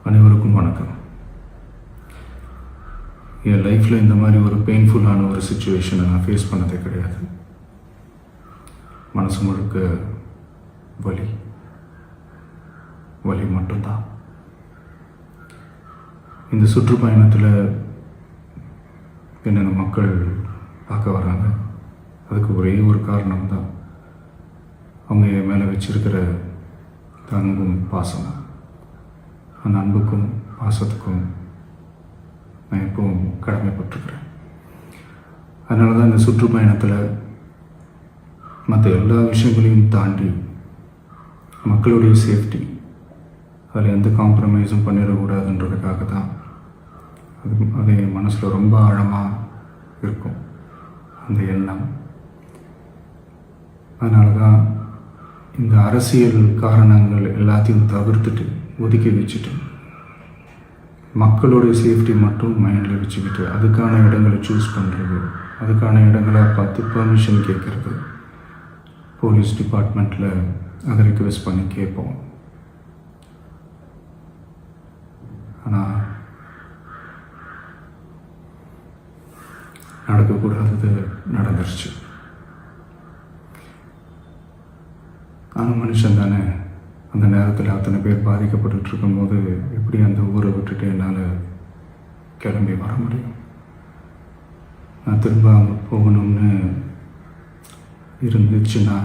அனைவருக்கும் வணக்கம். என் லைஃப்பில் இந்த மாதிரி ஒரு பெயின்ஃபுல்லான ஒரு சுச்சுவேஷனை நான் ஃபேஸ் பண்ணதே கிடையாது. மனசு முழுக்க வலி வலி மட்டும்தான். இந்த சுற்றுப்பயணத்தில் என்னென்ன மக்கள் பார்க்க வராங்க, அதுக்கு ஒரே ஒரு காரணம் தான் அவங்க என் மேலே வச்சிருக்கிற அன்பும் பாசம். அந்த அன்புக்கும் பாசத்துக்கும் நான் எப்பவும் கடமைப்பட்டிருக்கிறேன். அதனால தான் இந்த சுற்றுப்பயணத்தில் மற்ற எல்லா விஷயங்களையும் தாண்டி மக்களுடைய சேஃப்டி, அதில் எந்த காம்ப்ரமைஸும் பண்ணிடக்கூடாதுன்றதுக்காக தான் அது என் மனசில் ரொம்ப ஆழமாக இருக்கும் அந்த எண்ணம். அதனால தான் இந்த அரசியல் காரணங்கள் எல்லாத்தையும் தவிர்த்துட்டு ஒதுக்கி வச்சுட்டு மக்களுடைய சேஃப்டி மட்டும் மைண்டில் வச்சுக்கிட்டு அதுக்கான இடங்களை சூஸ் பண்ணுறது, அதுக்கான இடங்களை பார்த்து பெர்மிஷன் கேட்குறது, போலீஸ் டிபார்ட்மெண்ட்டில் அதை ரிக்வெஸ்ட் பண்ணி கேட்போம். ஆனால் நடக்கக்கூடாதது நடந்துருச்சு. ஆனால் மனுஷன் தானே, அந்த நேரத்தில் அத்தனை பேர் பாதிக்கப்பட்டு இருக்கும்போது எப்படி அந்த ஊரை விட்டுட்டு என்னால் கிளம்பி வர முடியும்? நான் திரும்ப அங்கே போகணும்னு இருந்துச்சுன்னா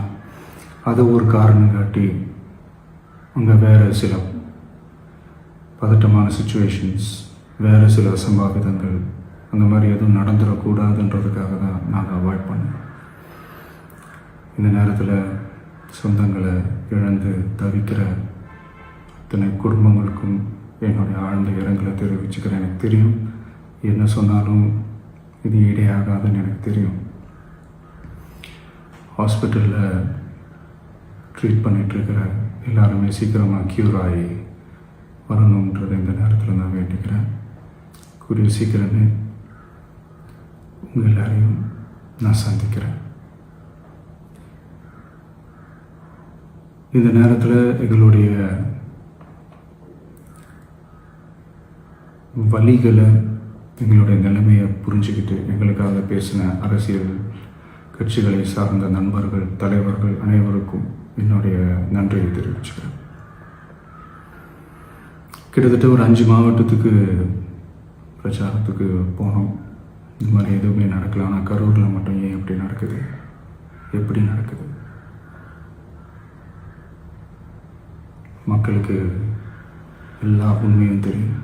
அதை ஒரு காரணம் காட்டி அங்கே வேறு சில பதட்டமான சுச்சுவேஷன்ஸ், வேறு சில அசம்பாவிதங்கள் அந்த மாதிரி எதுவும் நடந்துடக்கூடாதுன்றதுக்காக தான் நான் அவாய்ட் பண்ணேன். இந்த நேரத்தில் சொந்தங்களை இழந்து தவிக்கிற அத்தனை குடும்பங்களுக்கும் என்னுடைய ஆழ்ந்த இரங்கலை தெரிவிச்சுக்கிறேன். எனக்கு தெரியும், என்ன சொன்னாலும் இது ஈடையாகாதுன்னு எனக்கு தெரியும். ஹாஸ்பிட்டலில் ட்ரீட் பண்ணிகிட்ருக்கிற எல்லாருமே சீக்கிரமாக க்யூர் ஆகி வரணுன்றதை இந்த நேரத்தில் நான் வேண்டிக்கிறேன். கூடிய சீக்கிரமே உங்கள் எல்லாரையும் நான் சந்திக்கிறேன். இந்த நேரத்தில் எங்களுடைய வலிகளை, எங்களுடைய நிலைமையை புரிஞ்சுக்கிட்டு எங்களுக்காக பேசின அரசியல் கட்சிகளை சார்ந்த நண்பர்கள், தலைவர்கள் அனைவருக்கும் என்னுடைய நன்றியை தெரிவிச்சுக்கிறேன். கிட்டத்தட்ட ஒரு 5 மாவட்டத்துக்கு பிரச்சாரத்துக்கு போனோம். இந்த மாதிரி எதுவுமே நடக்கல. ஆனால் கரூரில் மட்டும் ஏன் எப்படி நடக்குது, எப்படி நடக்குது? மக்களுக்கு எல்லா உண்மையும் தெரியும்.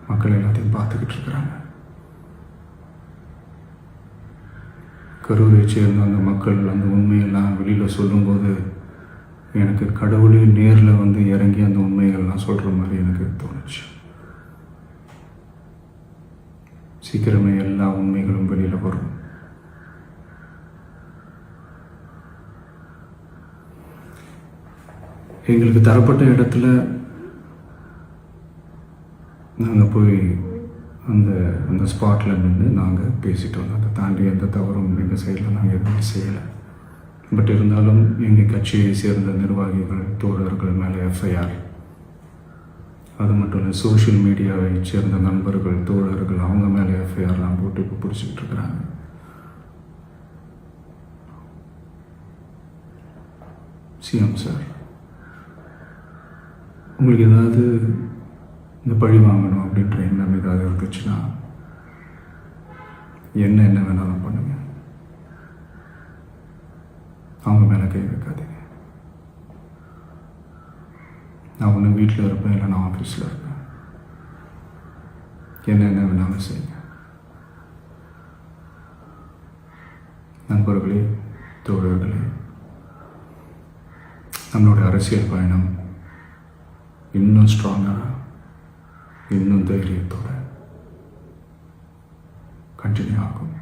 மக்கள் எல்லாத்தையும் பார்த்துக்கிட்டு இருக்கிறாங்க. கரூரை சேர்ந்த அந்த மக்கள் அந்த உண்மையெல்லாம் வெளியில் சொல்லும்போது எனக்கு கடவுளே நேரில் வந்து இறங்கி அந்த உண்மைகள்லாம் சொல்கிற மாதிரி எனக்கு தோணுச்சு. சீக்கிரமே எல்லா உண்மைகளும் வெளியில் வரும். எங்களுக்கு தரப்பட்ட இடத்துல நாங்கள் போய் அந்த ஸ்பாட்டில் நின்று நாங்கள் பேசிட்டு வந்தோம். அதை தாண்டி எந்த தவறும் எங்கள் சைடில் நாங்கள் எதுவுமே செய்யலை. பட் இருந்தாலும் எங்கள் கட்சியை சேர்ந்த நிர்வாகிகள், தோழர்கள் மேலே எஃப்ஐஆர், அது மட்டும் இல்லை சோஷியல் மீடியாவை சேர்ந்த நண்பர்கள், தோழர்கள் அவங்க மேலே எஃப்ஐஆர்லாம் போட்டு இப்போ பிடிச்சிக்கிட்டு இருக்கிறாங்க. சிஎம் சார், உங்களுக்கு ஏதாவது இந்த பழி வாங்கணும் அப்படின்ற எண்ணம் ஏதாவது இருந்துச்சுன்னா என்ன வேணாலும் பண்ணுங்க. அவங்க மேலே கை வைக்காதீங்க. நான் ஒன்று வீட்டில் இருப்பேன், இல்லை நான் ஆஃபீஸில் இருப்பேன். என்ன வேணாலும் செய்யுங்க. நண்பர்களே, தோழர்களே, நம்மளுடைய அரசியல் பயணம் இன்னும் ஸ்ட்ராங்காக, இன்னும் தைரியத்தோட கண்டினியூ ஆகும்.